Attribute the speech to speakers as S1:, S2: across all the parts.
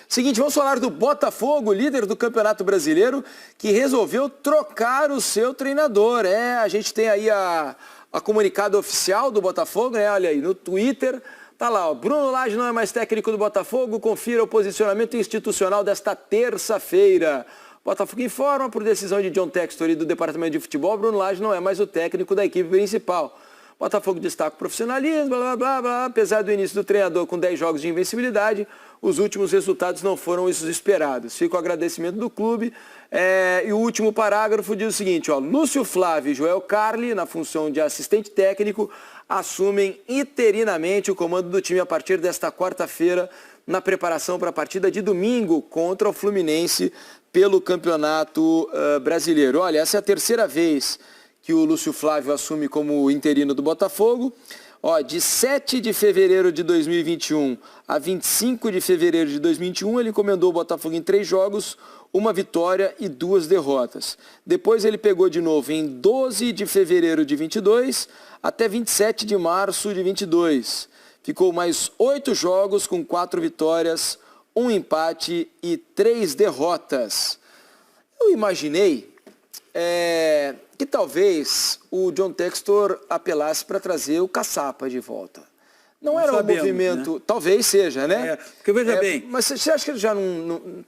S1: Seguinte, vamos falar do Botafogo, líder do Campeonato Brasileiro, que resolveu trocar o seu treinador. A gente tem aí a comunicado oficial do Botafogo, né? Olha aí, no Twitter, tá lá, ó, Bruno Lage não é mais técnico do Botafogo, confira o posicionamento institucional desta terça-feira. Botafogo informa, por decisão de John Textor e do Departamento de Futebol, Bruno Lage não é mais o técnico da equipe principal. Botafogo destaca o profissionalismo, blá, blá, blá, blá. Apesar do início do treinador com 10 jogos de invencibilidade, os últimos resultados não foram os esperados. Fica o agradecimento do clube. E o último parágrafo diz o seguinte, ó, Lúcio Flávio e Joel Carli, na função de assistente técnico, assumem interinamente o comando do time a partir desta quarta-feira, na preparação para a partida de domingo contra o Fluminense pelo Campeonato Brasileiro. Olha, essa é a terceira vez que o Lúcio Flávio assume como interino do Botafogo. Ó, de 7 de fevereiro de 2021 a 25 de fevereiro de 2021, ele comandou o Botafogo em 3 jogos, 1 vitória e 2 derrotas. Depois ele pegou de novo em 12 de fevereiro de 22 até 27 de março de 22. Ficou mais 8 jogos com 4 vitórias, 1 empate e 3 derrotas. Eu imaginei que talvez o John Textor apelasse para trazer o Caçapa de volta. Não era um movimento, né? Talvez seja, né?
S2: Porque veja bem...
S1: Mas você acha que ele já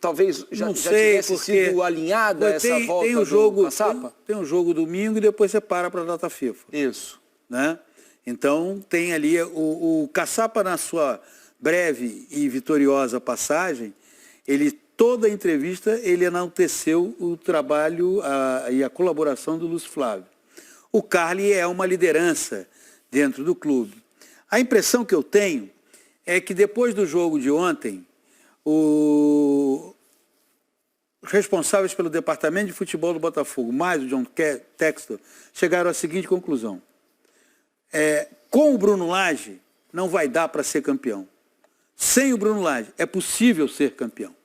S1: talvez já tivesse sido alinhado a essa volta do Caçapa?
S2: Tem um jogo domingo e depois você para a data FIFA.
S1: Isso.
S2: Né? Então tem ali o Caçapa, na sua breve e vitoriosa passagem, toda a entrevista ele enalteceu o trabalho e a colaboração do Lúcio Flávio. O Carli é uma liderança dentro do clube. A impressão que eu tenho é que depois do jogo de ontem, os responsáveis pelo departamento de futebol do Botafogo, mais o John Textor, chegaram à seguinte conclusão. Com o Bruno Lage, não vai dar para ser campeão. Sem o Bruno Lage, é possível ser campeão.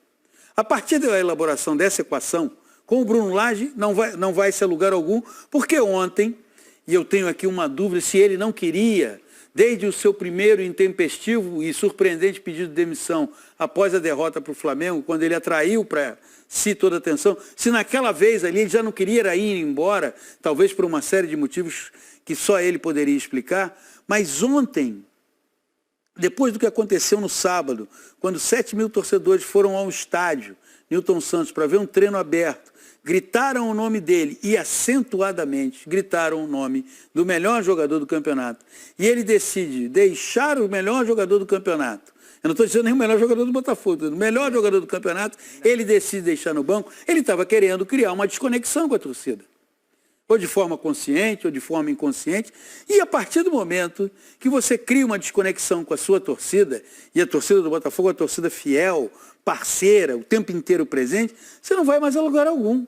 S2: A partir da elaboração dessa equação, com o Bruno Lage, não vai ser lugar algum, porque ontem, e eu tenho aqui uma dúvida, se ele não queria, desde o seu primeiro intempestivo e surpreendente pedido de demissão após a derrota para o Flamengo, quando ele atraiu para si toda a atenção, se naquela vez ali ele já não queria ir embora, talvez por uma série de motivos que só ele poderia explicar, mas ontem, depois do que aconteceu no sábado, quando 7.000 torcedores foram ao estádio Newton Santos para ver um treino aberto, gritaram o nome dele e acentuadamente gritaram o nome do melhor jogador do campeonato. E ele decide deixar o melhor jogador do campeonato. Eu não estou dizendo nem o melhor jogador do Botafogo, o melhor jogador do campeonato, ele decide deixar no banco. Ele estava querendo criar uma desconexão com a torcida. Ou de forma consciente, ou de forma inconsciente. E a partir do momento que você cria uma desconexão com a sua torcida, e a torcida do Botafogo é uma torcida fiel, parceira, o tempo inteiro presente, você não vai mais a lugar algum.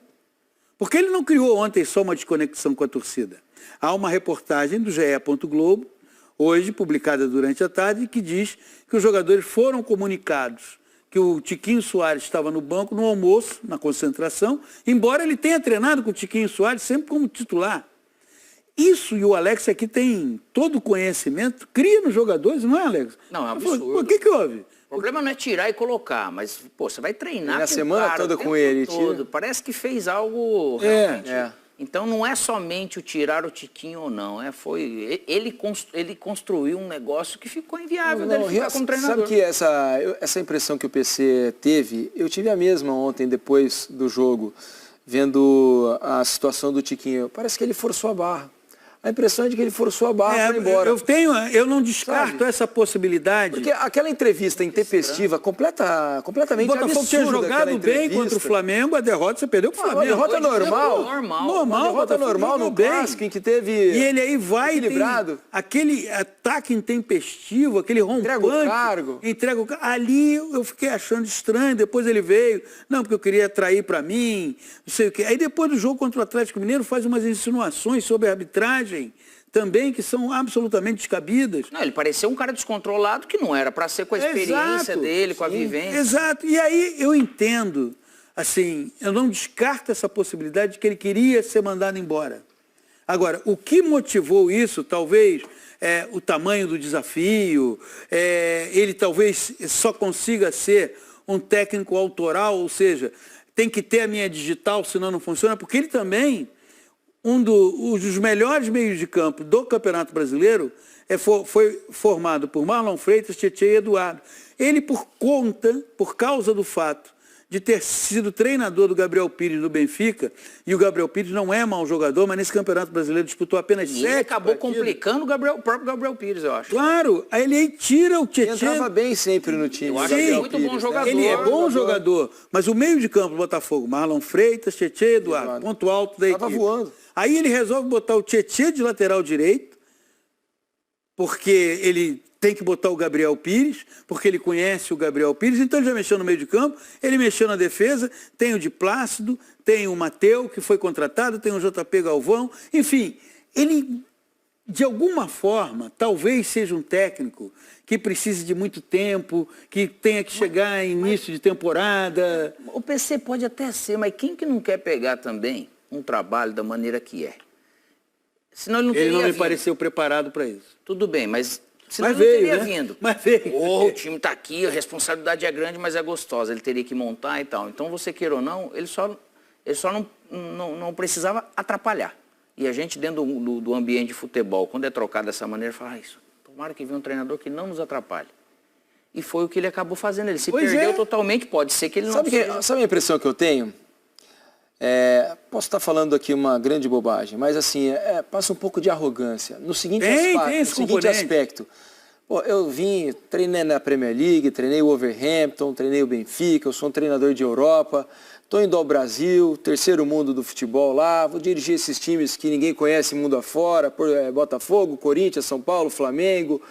S2: Porque ele não criou ontem só uma desconexão com a torcida. Há uma reportagem do GE. Globo, hoje publicada durante a tarde, que diz que os jogadores foram comunicados que o Tiquinho Soares estava no banco, no almoço, na concentração, embora ele tenha treinado com o Tiquinho Soares sempre como titular. Isso, e o Alex aqui tem todo o conhecimento, cria nos jogadores, não é, Alex?
S3: Não, é um absurdo.
S2: O que houve?
S3: O problema não é tirar e colocar, mas, pô, você vai treinar
S1: a semana toda com ele.
S3: Todo. Parece que fez algo realmente... Então não é somente o tirar o Tiquinho ou não, ele construiu um negócio que ficou inviável dele ficar como treinador.
S1: Sabe que essa impressão que o PC teve, eu tive a mesma ontem depois do jogo, vendo a situação do Tiquinho. Parece que ele forçou a barra. A impressão é de que ele forçou a barra para ir embora.
S2: Eu não descarto essa possibilidade.
S1: Porque aquela entrevista intempestiva, completamente absurda.
S2: O Botafogo tinha jogado bem contra o Flamengo, a derrota você perdeu para o Flamengo.
S1: A derrota normal.
S2: Uma
S1: derrota normal no clássico, em que teve
S2: e ele aí vai
S1: equilibrado.
S2: Aquele ataque intempestivo, aquele rompante. Entrega o cargo. Ali eu fiquei achando estranho, depois ele veio. Não, porque eu queria atrair para mim, não sei o quê. Aí depois do jogo contra o Atlético Mineiro faz umas insinuações sobre a arbitragem também, que são absolutamente descabidas.
S3: Não, ele parecia um cara descontrolado que não era para ser com a experiência dele, com a vivência.
S2: Exato. E aí eu entendo, assim, eu não descarto essa possibilidade de que ele queria ser mandado embora. Agora, o que motivou isso, talvez, o tamanho do desafio, ele talvez só consiga ser um técnico autoral, ou seja, tem que ter a minha digital, senão não funciona, porque ele também, um dos melhores meios de campo do Campeonato Brasileiro, foi formado por Marlon Freitas, Tietê e Eduardo. Ele, por causa do fato de ter sido treinador do Gabriel Pires do Benfica, e o Gabriel Pires não é mau jogador, mas nesse Campeonato Brasileiro disputou apenas 7
S3: partidas. Acabou complicando o próprio Gabriel Pires, eu acho.
S2: Claro, aí ele tira o Tietê.
S1: Ele entrava bem sempre no time.
S3: Eu acho que ele é muito bom jogador.
S2: Ele é bom jogador, mas o meio de campo do Botafogo, Marlon Freitas, Tietê e Eduardo, ponto alto da equipe.
S1: Estava voando.
S2: Aí ele resolve botar o Tietê de lateral direito, porque ele tem que botar o Gabriel Pires, porque ele conhece o Gabriel Pires, então ele já mexeu no meio de campo, ele mexeu na defesa, tem o de Plácido, tem o Mateu, que foi contratado, tem o JP Galvão, enfim, ele, de alguma forma, talvez seja um técnico que precise de muito tempo, que tenha que chegar em início de temporada.
S3: O PC pode até ser, mas quem que não quer pegar também um trabalho da maneira que é? Senão ele não
S2: me pareceu preparado para isso.
S3: Tudo bem, mas senão
S2: Mas
S3: ele
S2: veio,
S3: não teria
S2: né?
S3: vindo.
S2: Mas veio.
S3: O time está aqui, a responsabilidade é grande, mas é gostosa. Ele teria que montar e tal. Então, você queira ou não, ele só não precisava atrapalhar. E a gente, dentro do ambiente de futebol, quando é trocado dessa maneira, fala, isso, tomara que venha um treinador que não nos atrapalhe. E foi o que ele acabou fazendo. Ele se perdeu totalmente. Pode ser que ele não
S1: Sabe a impressão que eu tenho? Posso estar falando aqui uma grande bobagem, mas assim, passa um pouco de arrogância. No seguinte aspecto, pô, eu treinei na Premier League, treinei o Wolverhampton, treinei o Benfica, eu sou um treinador de Europa, estou indo ao Brasil, terceiro mundo do futebol lá, vou dirigir esses times que ninguém conhece mundo afora, Botafogo, Corinthians, São Paulo, Flamengo,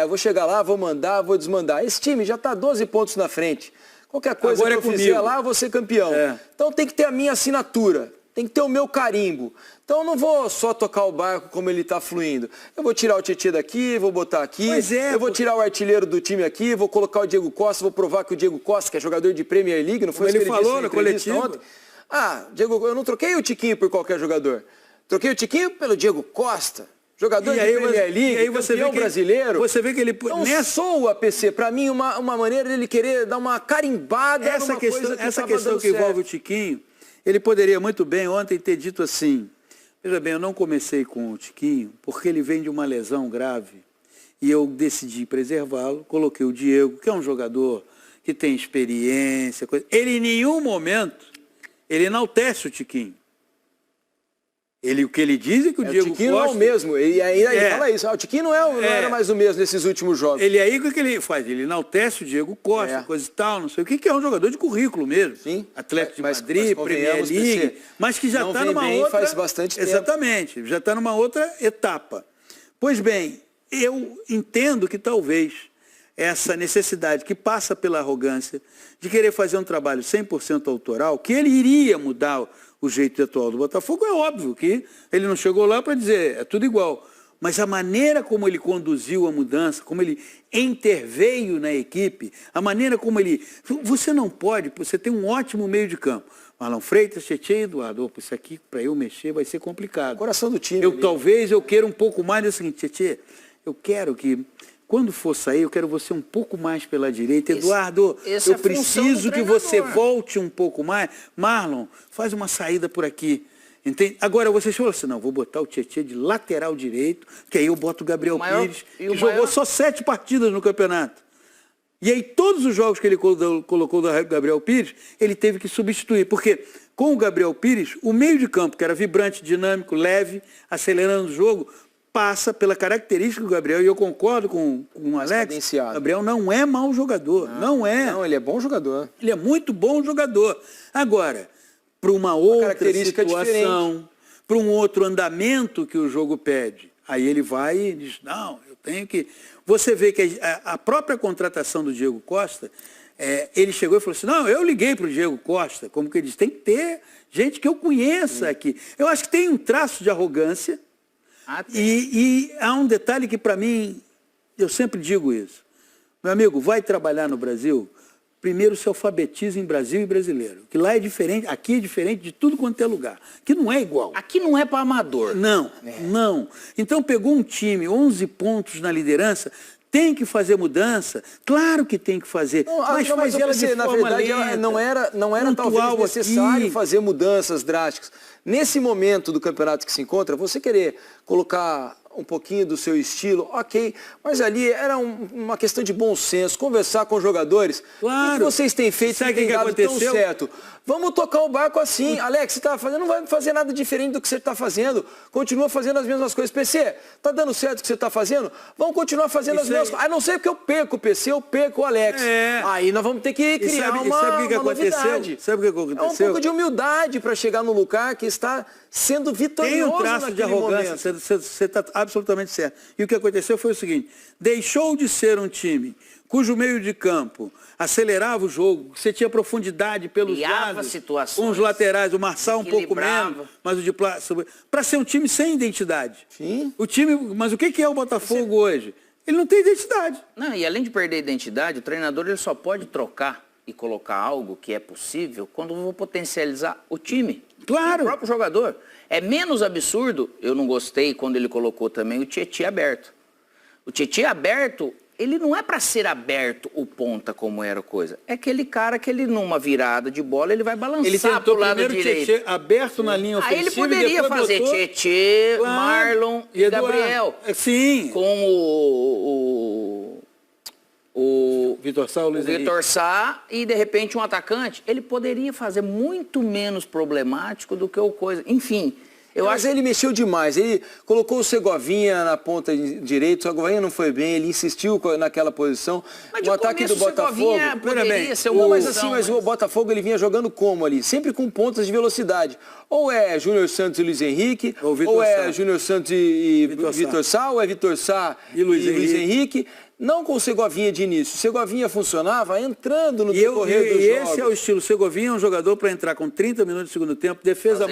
S1: vou chegar lá, vou mandar, vou desmandar. Esse time já está 12 pontos na frente. Qualquer coisa
S2: Agora
S1: que eu fizer lá, eu vou ser campeão. Então tem que ter a minha assinatura, tem que ter o meu carimbo. Então eu não vou só tocar o barco como ele está fluindo. Eu vou tirar o Tietê daqui, vou botar aqui, eu vou tirar o artilheiro do time aqui, vou colocar o Diego Costa, vou provar que o Diego Costa, que é jogador de Premier League, não foi isso que ele falou na coletiva ontem? Diego, eu não troquei o Tiquinho por qualquer jogador. Troquei o Tiquinho pelo Diego Costa. Jogador de Premier League, campeão brasileiro.
S2: Você vê que ele...
S1: Não sou o PC. Para mim, uma maneira dele querer dar uma carimbada
S2: essa questão que envolve o Tiquinho, ele poderia muito bem ontem ter dito assim, veja bem, eu não comecei com o Tiquinho porque ele vem de uma lesão grave e eu decidi preservá-lo, coloquei o Diego, que é um jogador que tem experiência, ele em nenhum momento, ele enaltece o Tiquinho. O que ele diz é que o Diego Costa...
S1: O Tiquinho não é o mesmo, ele fala isso. O Tiquinho não era mais o mesmo nesses últimos jogos.
S2: O que ele faz? Ele enaltece o Diego Costa, coisa e tal, não sei o que é um jogador de currículo mesmo.
S1: Sim.
S2: Atlético de Madrid, Premier League, mas que já está numa outra...
S1: faz bastante tempo.
S2: Exatamente, já está numa outra etapa. Pois bem, eu entendo que talvez essa necessidade que passa pela arrogância de querer fazer um trabalho 100% autoral, que ele iria mudar o jeito atual do Botafogo, é óbvio que ele não chegou lá para dizer, é tudo igual. Mas a maneira como ele conduziu a mudança, como ele interveio na equipe, a maneira como ele... Você não pode, você tem um ótimo meio de campo. Marlon Freitas, Tietê e Eduardo. Isso aqui, para eu mexer, vai ser complicado.
S1: Coração do time.
S2: Talvez eu queira um pouco mais do seguinte, Tietê, eu quero que... Quando for sair, eu quero você um pouco mais pela direita. Eduardo, eu preciso que você volte um pouco mais. Marlon, faz uma saída por aqui. Entende? Agora você falou assim, não, vou botar o Tietê de lateral direito, que aí eu boto o Gabriel Pires, que jogou só 7 partidas no campeonato. E aí todos os jogos que ele colocou do Gabriel Pires, ele teve que substituir. Porque com o Gabriel Pires, o meio de campo, que era vibrante, dinâmico, leve, acelerando o jogo, passa pela característica do Gabriel, e eu concordo com o Alex, Gabriel não é mau jogador, não é.
S1: Não, ele é bom jogador.
S2: Ele é muito bom jogador. Agora, para uma outra situação, para um outro andamento que o jogo pede, aí ele vai e diz, não, eu tenho que... Você vê que a própria contratação do Diego Costa, ele chegou e falou assim, não, eu liguei para o Diego Costa, como que ele diz, tem que ter gente que eu conheça aqui. Eu acho que tem um traço de arrogância. E há um detalhe que, para mim, eu sempre digo isso. Meu amigo, vai trabalhar no Brasil, primeiro se alfabetiza em Brasil e brasileiro. Que lá é diferente, aqui é diferente de tudo quanto é lugar. Que não é igual.
S3: Aqui não é para amador.
S2: Não, não. Então pegou um time, 11 pontos na liderança, Tem que fazer mudança? Claro que tem que fazer.
S1: Não,
S2: mas faz ela de
S1: na
S2: forma
S1: verdade,
S2: lenta,
S1: não era
S2: pontual
S1: talvez necessário
S2: aqui.
S1: fazer mudanças drásticas. Nesse momento do campeonato que se encontra, você querer colocar um pouquinho do seu estilo, ok, mas ali era uma questão de bom senso, conversar com os jogadores.
S2: Claro.
S1: O que vocês têm feito
S2: Sabe
S1: que tem
S2: que
S1: dado tão
S2: aconteceu?
S1: certo? Vamos tocar o barco assim. Alex, você está fazendo, não vai fazer nada diferente do que você está fazendo. Continua fazendo as mesmas coisas. PC, tá dando certo o que você está fazendo? Vamos continuar fazendo as mesmas coisas. A não ser que eu perco o PC, eu perco o Alex. Aí nós vamos ter que criar uma novidade.
S2: Sabe o que aconteceu?
S1: É um pouco de humildade para chegar no lugar que está sendo vitorioso.
S2: Tem um traço de arrogância, você está absolutamente certo. E o que aconteceu foi o seguinte, deixou de ser um time cujo meio de campo acelerava o jogo, você tinha profundidade pelos lados, com os laterais, o Marçal um pouco menos, mas o de para ser um time sem identidade.
S1: Sim.
S2: Mas o que é o Botafogo hoje? Ele não tem identidade.
S3: Não, e além de perder a identidade, o treinador ele só pode trocar e colocar algo que é possível quando eu vou potencializar o time.
S2: Claro.
S3: O próprio jogador. É menos absurdo, eu não gostei quando ele colocou também o Tietê aberto. O Tietê aberto, ele não é para ser aberto o ponta como era a coisa. É aquele cara que ele numa virada de bola, ele vai balançar
S2: ele tentou
S3: pro lado
S2: primeiro
S3: direito.
S2: Tietê aberto na linha ofensiva.
S3: Aí ele poderia fazer Tietê,
S2: claro,
S3: Marlon e Gabriel.
S2: Sim.
S3: Com o
S2: Vitor Sá, o Luiz Henrique.
S3: Vitor Sá e de repente um atacante, ele poderia fazer muito menos problemático do que o coisa. Enfim,
S1: Mas ele mexeu demais. Ele colocou o Segovinha na ponta direita, o Segovinha não foi bem, ele insistiu naquela posição.
S3: Mas
S1: o ataque do Botafogo. Mas o Botafogo ele vinha jogando como ali? Sempre com pontas de velocidade. Ou é Júnior Santos e Luiz Henrique, ou é Júnior Santos e Vitor Sá, ou é Vitor Sá e Luiz Henrique. Não com o Segovinha de início. O Segovinha funcionava entrando no decorrer dos jogos.
S2: Esse é o estilo. O Segovinha é um jogador para entrar com 30 minutos do segundo tempo, defesa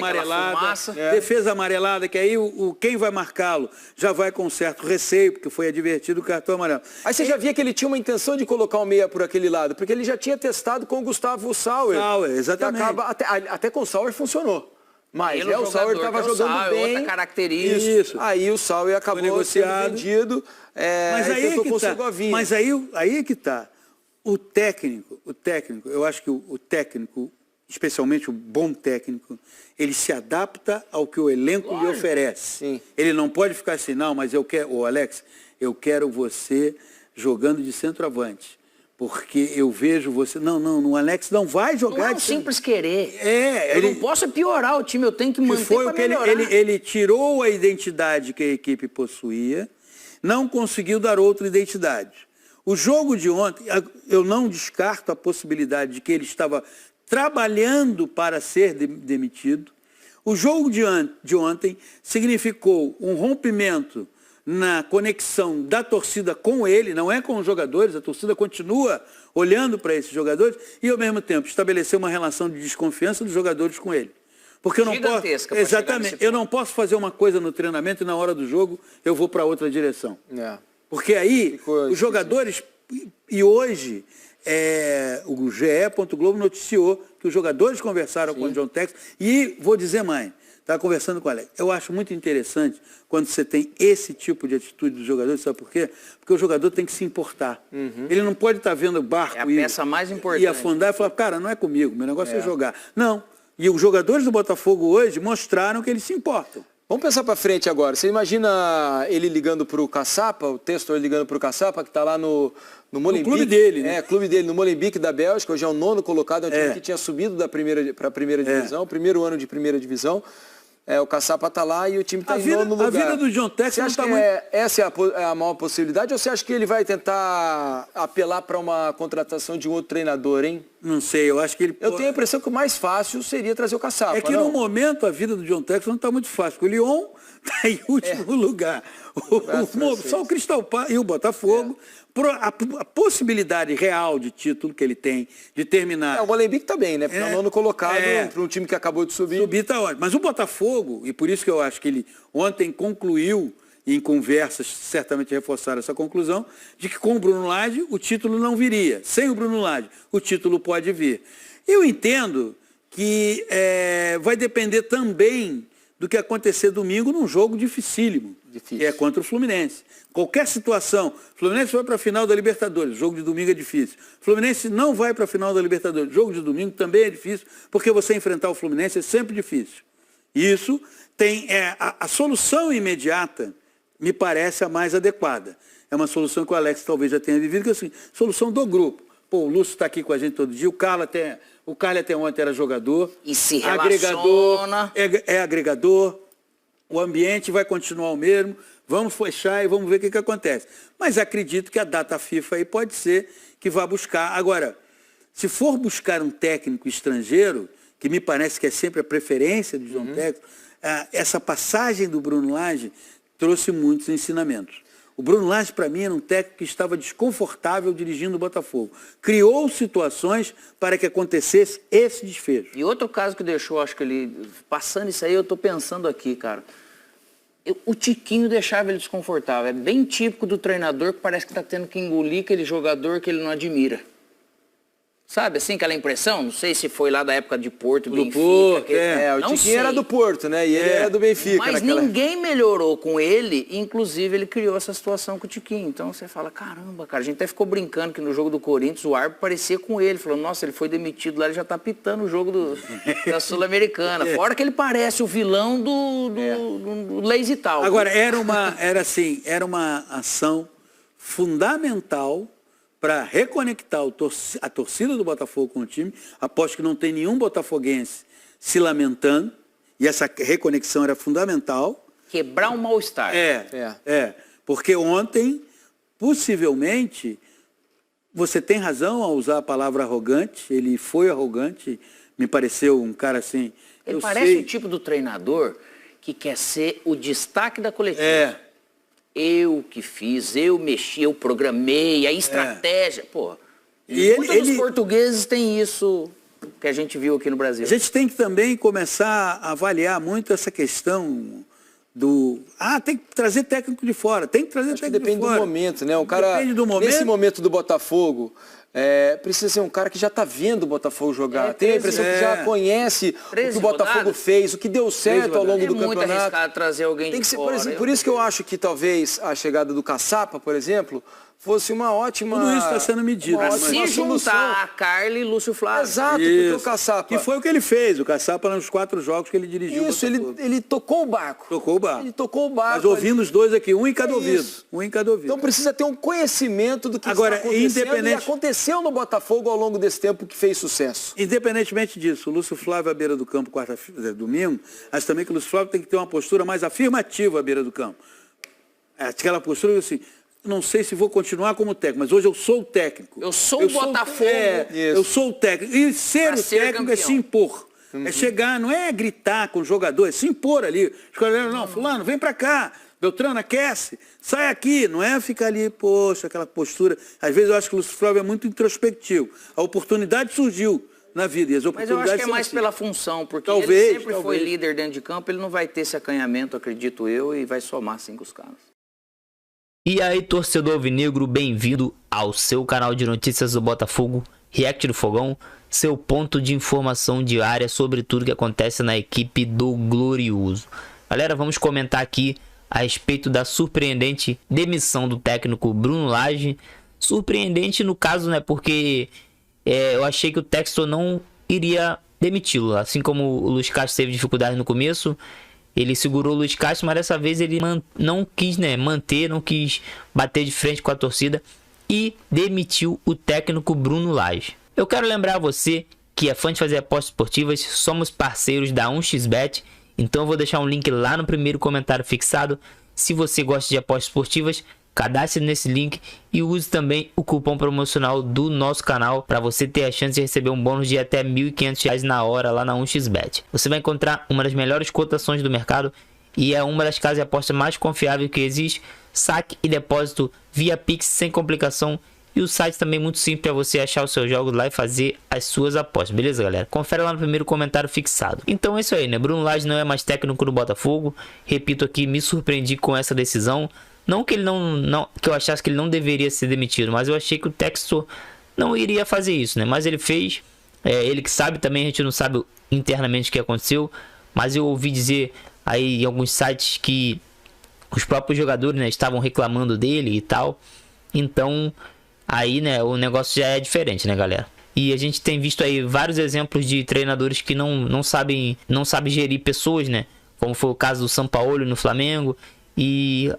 S2: amarelada, que aí quem vai marcá-lo já vai com certo receio, porque foi advertido o cartão amarelo.
S1: Aí você já via que ele tinha uma intenção de colocar o meia por aquele lado, porque ele já tinha testado com o Gustavo Sauer.
S2: Exatamente.
S1: Até com o Sauer funcionou. Mas
S3: o
S1: Sauer estava jogando bem.
S3: Outra característica.
S1: Isso. Aí o Sauer acabou sendo vendido.
S2: Mas aí é que tá. Mas aí é que tá. O técnico, eu acho que o técnico, especialmente o bom técnico, ele se adapta ao que o elenco lhe oferece.
S1: Sim.
S2: Ele não pode ficar assim, não, mas Alex, eu quero você jogando de centroavante. Porque eu vejo você... Não, o Alex não vai jogar...
S3: Não é um simples querer.
S2: Eu
S3: não posso piorar o time, eu tenho que manter para melhorar.
S2: Ele tirou a identidade que a equipe possuía, não conseguiu dar outra identidade. O jogo de ontem, eu não descarto a possibilidade de que ele estava trabalhando para ser demitido. O jogo de ontem significou um rompimento na conexão da torcida com ele, não é com os jogadores, a torcida continua olhando para esses jogadores e, ao mesmo tempo, estabeleceu uma relação de desconfiança dos jogadores com ele. Porque eu não posso, exatamente, eu não posso fazer uma coisa no treinamento e na hora do jogo eu vou para outra direção. Porque aí os jogadores, e hoje o GE. Globo noticiou que os jogadores conversaram com o John Textor e vou dizer mais. Estava conversando com o Alex. Eu acho muito interessante quando você tem esse tipo de atitude dos jogadores, sabe por quê? Porque o jogador tem que se importar. Ele não pode estar vendo o barco
S3: peça mais importante.
S2: E afundar e falar, cara, não é comigo, meu negócio é jogar. Não. E os jogadores do Botafogo hoje mostraram que eles se importam.
S1: Vamos pensar para frente agora. Você imagina ele ligando para o Caçapa, o Textor ligando para o Caçapa, que está lá no Molenbeek.
S2: No clube dele, né?
S1: Clube dele, no Molenbeek da Bélgica, hoje é o 9º colocado, é um time que tinha subido para a primeira divisão, primeiro ano de primeira divisão. O Caçapa está lá e o time está em 9º lugar.
S2: A vida do John Textor não está muito...
S1: Essa é a maior possibilidade ou você acha que ele vai tentar apelar para uma contratação de um outro treinador, hein?
S2: Não sei, eu acho que ele...
S1: Eu tenho a impressão que o mais fácil seria trazer o Caçapa.
S2: É que no momento a vida do John Textor não está muito fácil, porque o Lyon está em último lugar. Só o Crystal Palace e o Botafogo... A possibilidade real de título que ele tem, de terminar...
S1: O Molenbeek está bem, né? Porque é o 9º colocado para um time que acabou de subir.
S2: Subir está ótimo. Mas o Botafogo, e por isso que eu acho que ele ontem concluiu, em conversas certamente reforçaram essa conclusão, de que com o Bruno Lage o título não viria. Sem o Bruno Lage o título pode vir. Eu entendo que vai depender também do que acontecer domingo num jogo dificílimo, que é contra o Fluminense. Qualquer situação, Fluminense vai para a final da Libertadores, jogo de domingo é difícil. Fluminense não vai para a final da Libertadores, jogo de domingo também é difícil, porque você enfrentar o Fluminense é sempre difícil. Isso tem a solução imediata, me parece a mais adequada. É uma solução que o Alex talvez já tenha vivido, que é assim, solução do grupo. Pô, o Lúcio está aqui com a gente todo dia, o Carlos até ontem era jogador.
S3: E se
S2: agregador,
S3: relaciona.
S2: é agregador, o ambiente vai continuar o mesmo, vamos fechar e vamos ver o que acontece. Mas acredito que a data FIFA aí pode ser que vá buscar. Agora, se for buscar um técnico estrangeiro, que me parece que é sempre a preferência do João Técnico, essa passagem do Bruno Lage trouxe muitos ensinamentos. O Bruno Lage, para mim, era um técnico que estava desconfortável dirigindo o Botafogo. Criou situações para que acontecesse esse desfecho.
S3: E outro caso que deixou, acho que ele... Passando isso aí, eu estou pensando aqui, cara. O Tiquinho deixava ele desconfortável. É bem típico do treinador que parece que está tendo que engolir aquele jogador que ele não admira. Sabe, assim, aquela impressão? Não sei se foi lá da época de Porto,
S2: do
S3: Benfica.
S2: Porto,
S1: o Tiquinho era do Porto, né? E ele era do Benfica.
S3: Mas ninguém melhorou com ele, inclusive ele criou essa situação com o Tiquinho. Então você fala, caramba, cara, a gente até ficou brincando que no jogo do Corinthians o árbitro parecia com ele. Falou, nossa, ele foi demitido lá, ele já tá pitando o jogo da Sul-Americana. Fora que ele parece o vilão do Lazy Tal.
S2: Agora, era uma ação fundamental para reconectar a torcida do Botafogo com o time. Aposto que não tem nenhum botafoguense se lamentando, e essa reconexão era fundamental.
S3: Quebrar um mal-estar.
S2: Porque ontem, possivelmente, você tem razão ao usar a palavra arrogante, ele foi arrogante, me pareceu um cara assim...
S3: Ele parece o tipo do treinador que quer ser o destaque da coletiva. Eu que fiz, eu mexi, eu programei, a estratégia. Pô, muitos dos portugueses têm isso que a gente viu aqui no Brasil.
S2: A gente tem que também começar a avaliar muito essa questão do... tem que trazer técnico de fora, tem que trazer técnico de fora.
S1: Depende do momento, né? O cara,
S2: depende do momento.
S1: Nesse momento do Botafogo, precisa ser um cara que já está vendo o Botafogo jogar. Tem a impressão que já conhece o que o Botafogo fez, o que deu certo ao longo do campeonato.
S3: É muito arriscado trazer alguém de fora.
S1: Por isso que eu acho que talvez a chegada do Caçapa, por exemplo, fosse uma ótima...
S2: Tudo isso está sendo medido.
S3: Para se juntar a Carly e Lúcio Flávio.
S1: Exato, porque o Caçapa...
S2: Que foi o que ele fez, o Caçapa nos 4 jogos que ele dirigiu.
S1: Isso, ele tocou o barco.
S2: Ele tocou o barco. Mas ouvindo os dois aqui, um em cada ouvido. Então
S1: precisa ter um conhecimento do que está acontecendo e aconteceu no Botafogo ao longo desse tempo que fez sucesso.
S2: Independentemente disso, o Lúcio Flávio à beira do campo domingo, acho também que o Lúcio Flávio tem que ter uma postura mais afirmativa à beira do campo. Aquela postura assim... Não sei se vou continuar como técnico, mas hoje eu sou o técnico.
S3: Eu sou o Botafogo.
S2: Eu sou o técnico. E ser o técnico campeão. É se impor. É chegar, não é gritar com o jogador, é se impor ali. Não, fulano, vem pra cá. Beltrano, aquece. Sai aqui. Não é ficar ali, poxa, aquela postura. Às vezes eu acho que o Lúcio Flávio é muito introspectivo. A oportunidade surgiu na vida. E as oportunidades.
S3: Mas eu acho que é mais pela função, porque ele sempre foi líder dentro de campo, ele não vai ter esse acanhamento, acredito eu, e vai somar 5 caras.
S4: E aí, torcedor alvinegro, bem-vindo ao seu canal de notícias do Botafogo, React do Fogão, seu ponto de informação diária sobre tudo que acontece na equipe do Glorioso. Galera, vamos comentar aqui a respeito da surpreendente demissão do técnico Bruno Lage. Surpreendente no caso, né, porque eu achei que o Textor não iria demiti-lo, assim como o Luiz Castro teve dificuldade no começo. Ele segurou o Luiz Castro, mas dessa vez ele não quis manter, não quis bater de frente com a torcida e demitiu o técnico Bruno Lage. Eu quero lembrar a você que é fã de fazer apostas esportivas, somos parceiros da 1xBet, então eu vou deixar um link lá no primeiro comentário fixado. Se você gosta de apostas esportivas, cadastre nesse link e use também o cupom promocional do nosso canal para você ter a chance de receber um bônus de até R$ 1.500 na hora lá na 1xBet. Você vai encontrar uma das melhores cotações do mercado e é uma das casas de aposta mais confiáveis que existe. Saque e depósito via Pix sem complicação e o site também muito simples para você achar os seus jogos lá e fazer as suas apostas, beleza, galera? Confere lá no primeiro comentário fixado. Então é isso aí, né? Bruno Lage não é mais técnico do Botafogo. Repito aqui, me surpreendi com essa decisão. Não que ele que eu achasse que ele não deveria ser demitido, mas eu achei que o Textor não iria fazer isso, né? Mas ele fez, ele que sabe também, a gente não sabe internamente o que aconteceu, mas eu ouvi dizer aí em alguns sites que os próprios jogadores, né, estavam reclamando dele e tal. Então, aí, né, o negócio já é diferente, né, galera? E a gente tem visto aí vários exemplos de treinadores que não sabem gerir pessoas, né? Como foi o caso do Sampaoli no Flamengo. E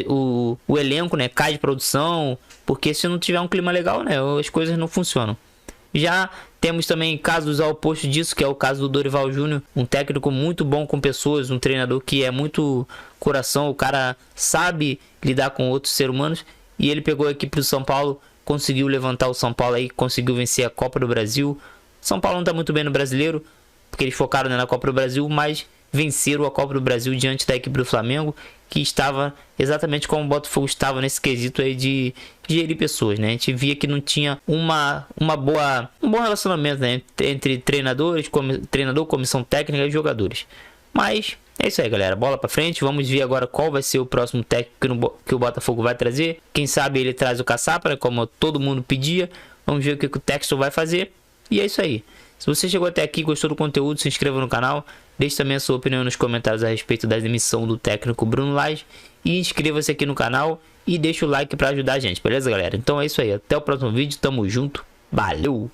S4: o elenco, né, cai de produção, porque se não tiver um clima legal, né, as coisas não funcionam. Já temos também casos ao oposto disso, que é o caso do Dorival Júnior, um técnico muito bom com pessoas, um treinador que é muito coração, o cara sabe lidar com outros seres humanos, e ele pegou a equipe do São Paulo, conseguiu levantar o São Paulo aí, conseguiu vencer a Copa do Brasil. São Paulo não está muito bem no Brasileiro, porque eles focaram, né, na Copa do Brasil, mas venceram a Copa do Brasil diante da equipe do Flamengo, que estava exatamente como o Botafogo estava nesse quesito aí de gerir pessoas, né? A gente via que não tinha um bom relacionamento, né, entre treinador, comissão técnica e jogadores. Mas é isso aí, galera. Bola pra frente. Vamos ver agora qual vai ser o próximo técnico que o Botafogo vai trazer. Quem sabe ele traz o Caçapa, né, como todo mundo pedia. Vamos ver o que o Textor vai fazer. E é isso aí. Se você chegou até aqui e gostou do conteúdo, se inscreva no canal. Deixe também a sua opinião nos comentários a respeito da demissão do técnico Bruno Lage. E inscreva-se aqui no canal e deixa o like para ajudar a gente, beleza, galera? Então é isso aí. Até o próximo vídeo. Tamo junto. Valeu!